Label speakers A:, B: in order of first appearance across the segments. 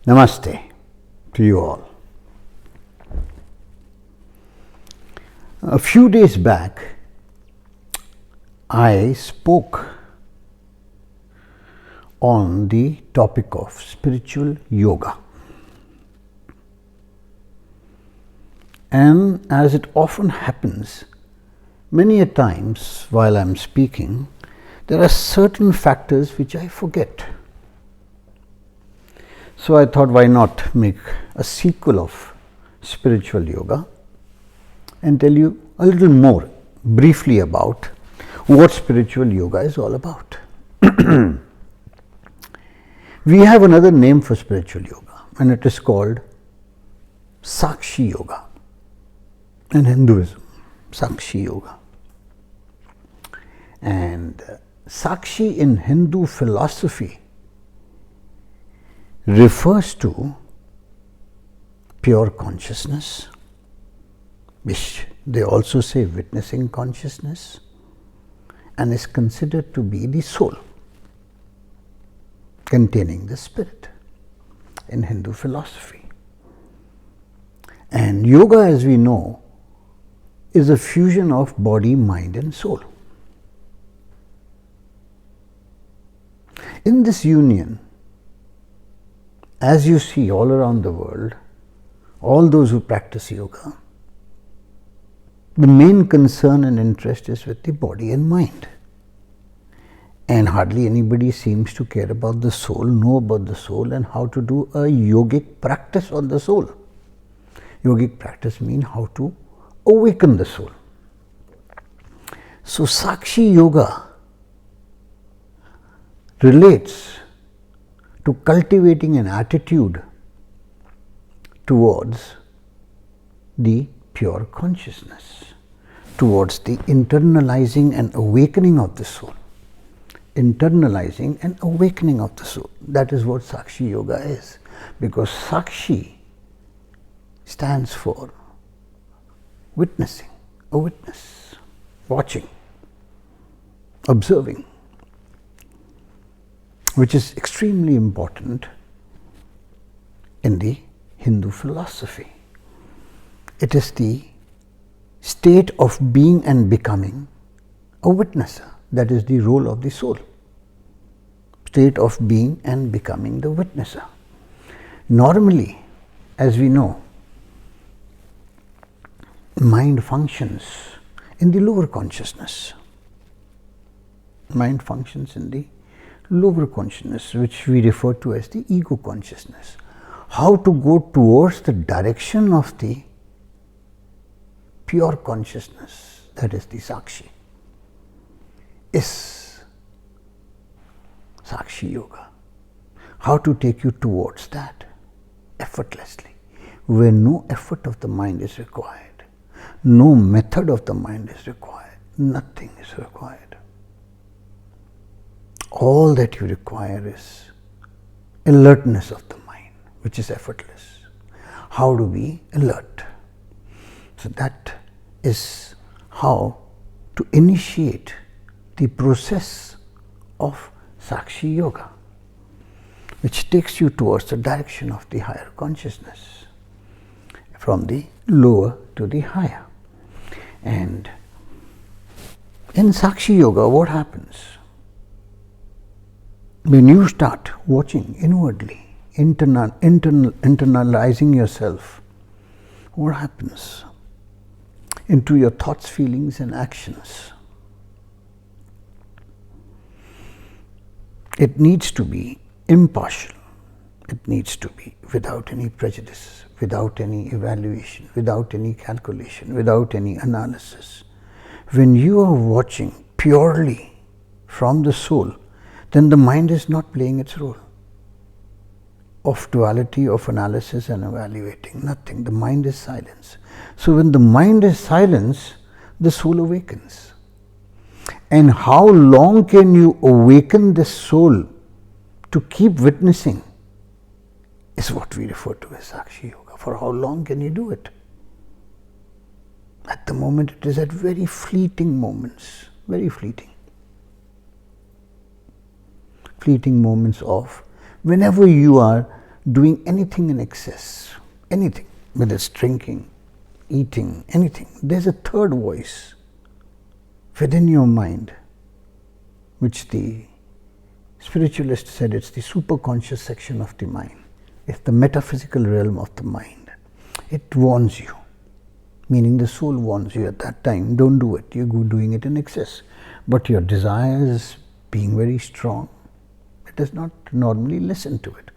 A: Namaste to you all. A few days back, I spoke on the topic of spiritual yoga. And as it often happens, many a times while I am speaking, there are certain factors which I forget. So I thought, why not make a sequel of spiritual yoga and tell you a little more briefly about what spiritual yoga is all about. We have another name for spiritual yoga, and it is called Sakshi yoga in Hinduism. Sakshi yoga. And Sakshi in Hindu philosophy refers to pure consciousness, which they also say witnessing consciousness, and is considered to be the soul containing the spirit in Hindu philosophy. And yoga, as we know, is a fusion of body, mind and soul. In this union, as you see all around the world, all those who practice yoga, the main concern and interest is with the body and mind. And hardly anybody seems to care about the soul, know about the soul and how to do a yogic practice on the soul. Yogic practice means how to awaken the soul. So Sakshi yoga relates to cultivating an attitude towards the pure consciousness, towards the internalizing and awakening of the soul. Internalizing and awakening of the soul. That is what Sakshi yoga is. Because Sakshi stands for witnessing, a witness, watching, observing, which is extremely important in the Hindu philosophy. It is the state of being and becoming a witnesser. That is the role of the soul. State of being and becoming the witnesser. Normally, as we know, mind functions in the lower consciousness. Mind functions in the lower consciousness, which we refer to as the ego consciousness. How to go towards the direction of the pure consciousness, that is the Sakshi, is Sakshi yoga. How to take you towards that effortlessly, where no effort of the mind is required, no method of the mind is required, nothing is required. All that you require is alertness of the mind, which is effortless. How to be alert. So that is how to initiate the process of Sakshi yoga, which takes you towards the direction of the higher consciousness, from the lower to the higher. And in Sakshi yoga, what happens? When you start watching inwardly, internalizing yourself, what happens into your thoughts, feelings and actions? It needs to be impartial. It needs to be without any prejudice, without any evaluation, without any calculation, without any analysis. When you are watching purely from the soul, then the mind is not playing its role of duality, of analysis and evaluating. Nothing. The mind is silence. So when the mind is silence, the soul awakens. And how long can you awaken the soul to keep witnessing is what we refer to as Sakshi yoga. For how long can you do it? At the moment, it is at very fleeting moments, very fleeting. Fleeting moments of whenever you are doing anything in excess, anything, whether it's drinking, eating, anything, there's a third voice within your mind, which the spiritualist said it's the superconscious section of the mind. It's the metaphysical realm of the mind. It warns you, meaning the soul warns you at that time, don't do it, you're doing it in excess. But your desires being very strong, it does not normally listen to it.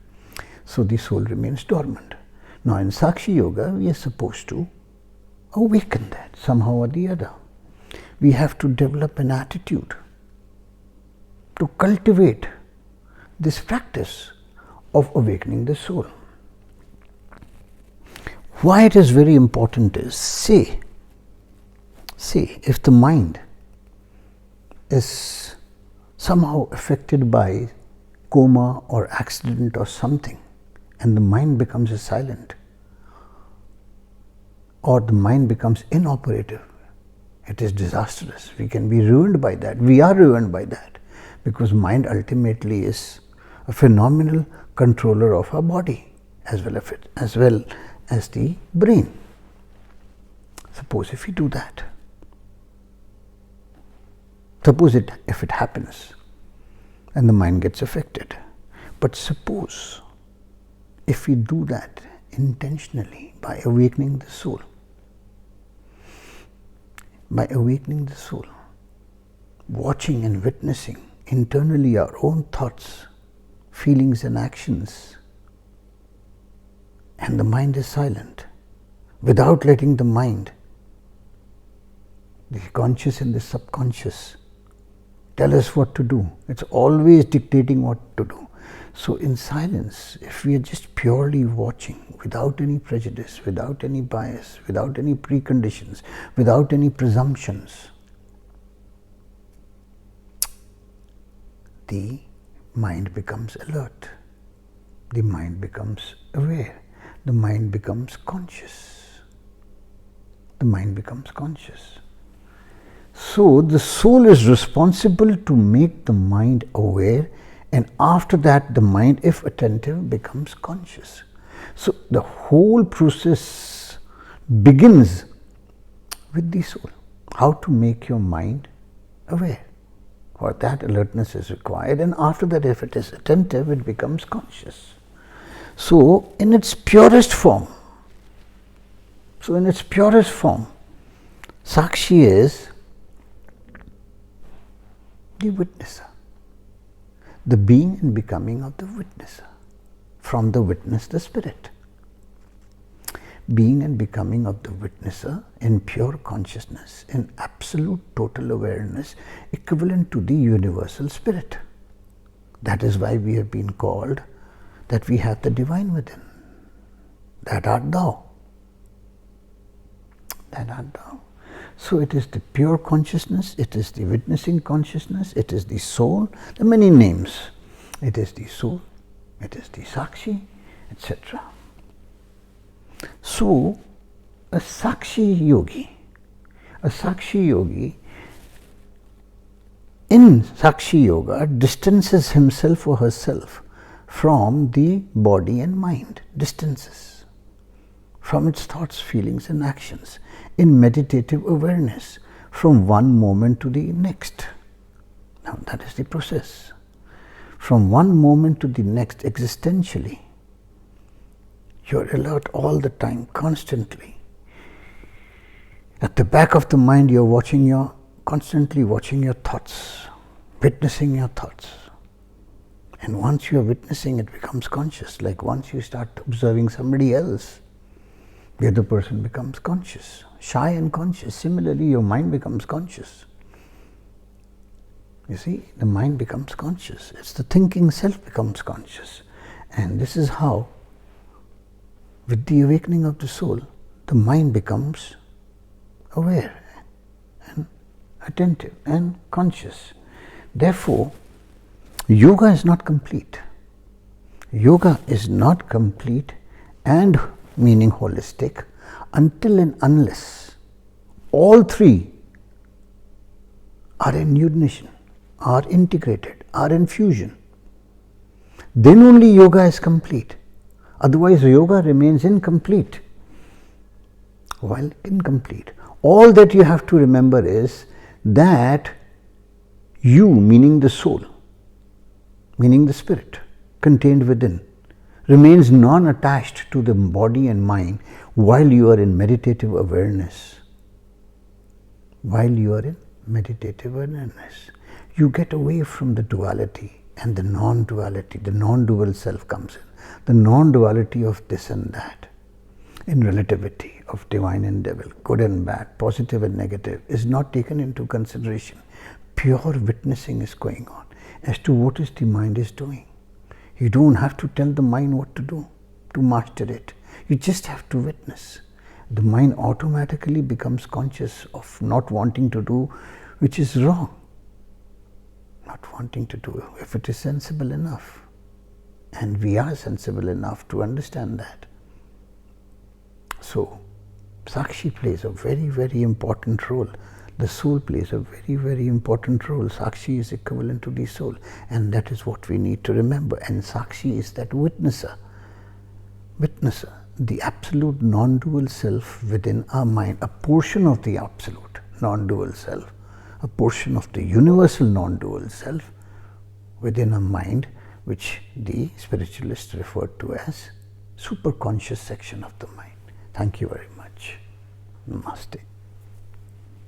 A: So the soul remains dormant. Now in Sakshi Yoga, we are supposed to awaken that somehow or the other. We have to develop an attitude to cultivate this practice of awakening the soul. Why it is very important is, say if the mind is somehow affected by coma or accident or something, and the mind becomes silent, or the mind becomes inoperative, it is disastrous. We can be ruined by that. We are ruined by that, because mind ultimately is a phenomenal controller of our body as well as the brain. Suppose if we do that, if it happens and the mind gets affected, but suppose if we do that intentionally by awakening the soul, watching and witnessing internally our own thoughts, feelings and actions, and the mind is silent, without letting the mind, the conscious and the subconscious, tell us what to do. It's always dictating what to do. So in silence, if we are just purely watching, without any prejudice, without any bias, without any preconditions, without any presumptions, the mind becomes alert, the mind becomes aware, the mind becomes conscious. The mind becomes conscious. So the soul is responsible to make the mind aware, and after that the mind, if attentive, becomes conscious. So the whole process begins with the soul. How to make your mind aware. For that, alertness is required, and after that, if it is attentive, it becomes conscious. So in its purest form, Sakshi is the witnesser, the being and becoming of the witnesser. From the witness, the spirit. Being and becoming of the witnesser in pure consciousness, in absolute total awareness, equivalent to the universal spirit. That is why we have been called that we have the divine within. That art thou. That art thou. So it is the pure consciousness, it is the witnessing consciousness, it is the soul, the many names. It is the soul, it is the Sakshi, etc. So a Sakshi yogi in Sakshi Yoga distances himself or herself from the body and mind, distances from its thoughts, feelings and actions in meditative awareness from one moment to the next. Now that is the process. From one moment to the next existentially, you're alert all the time, constantly. At the back of the mind, you're constantly watching your thoughts, witnessing your thoughts. And once you're witnessing, it becomes conscious. Like once you start observing somebody else, the other person becomes conscious, shy and conscious. Similarly, your mind becomes conscious. You see, the mind becomes conscious. It's the thinking self becomes conscious. And this is how, with the awakening of the soul, the mind becomes aware and attentive and conscious. Therefore, yoga is not complete. Yoga is not complete and meaning holistic until and unless all three are in unison, are integrated, are in fusion. Then only yoga is complete. Otherwise, yoga remains incomplete. While incomplete, all that you have to remember is that you, meaning the soul, meaning the spirit contained within, remains non-attached to the body and mind while you are in meditative awareness. While you are in meditative awareness, you get away from the duality and the non-duality. The non-dual self comes in. The non-duality of this and that, in relativity of divine and devil, good and bad, positive and negative, is not taken into consideration. Pure witnessing is going on as to what is the mind is doing. You don't have to tell the mind what to do to master it. You just have to witness. The mind automatically becomes conscious of not wanting to do which is wrong. Not wanting to do if it is sensible enough. And we are sensible enough to understand that. So, Sakshi plays a very, very important role. The soul plays a very, very important role. Sakshi is equivalent to the soul, and that is what we need to remember. And Sakshi is that witnesser. Witnesser, the absolute non-dual self within our mind, a portion of the absolute non-dual self, a portion of the universal non-dual self within our mind, which the spiritualists referred to as superconscious section of the mind. Thank you very much. Namaste.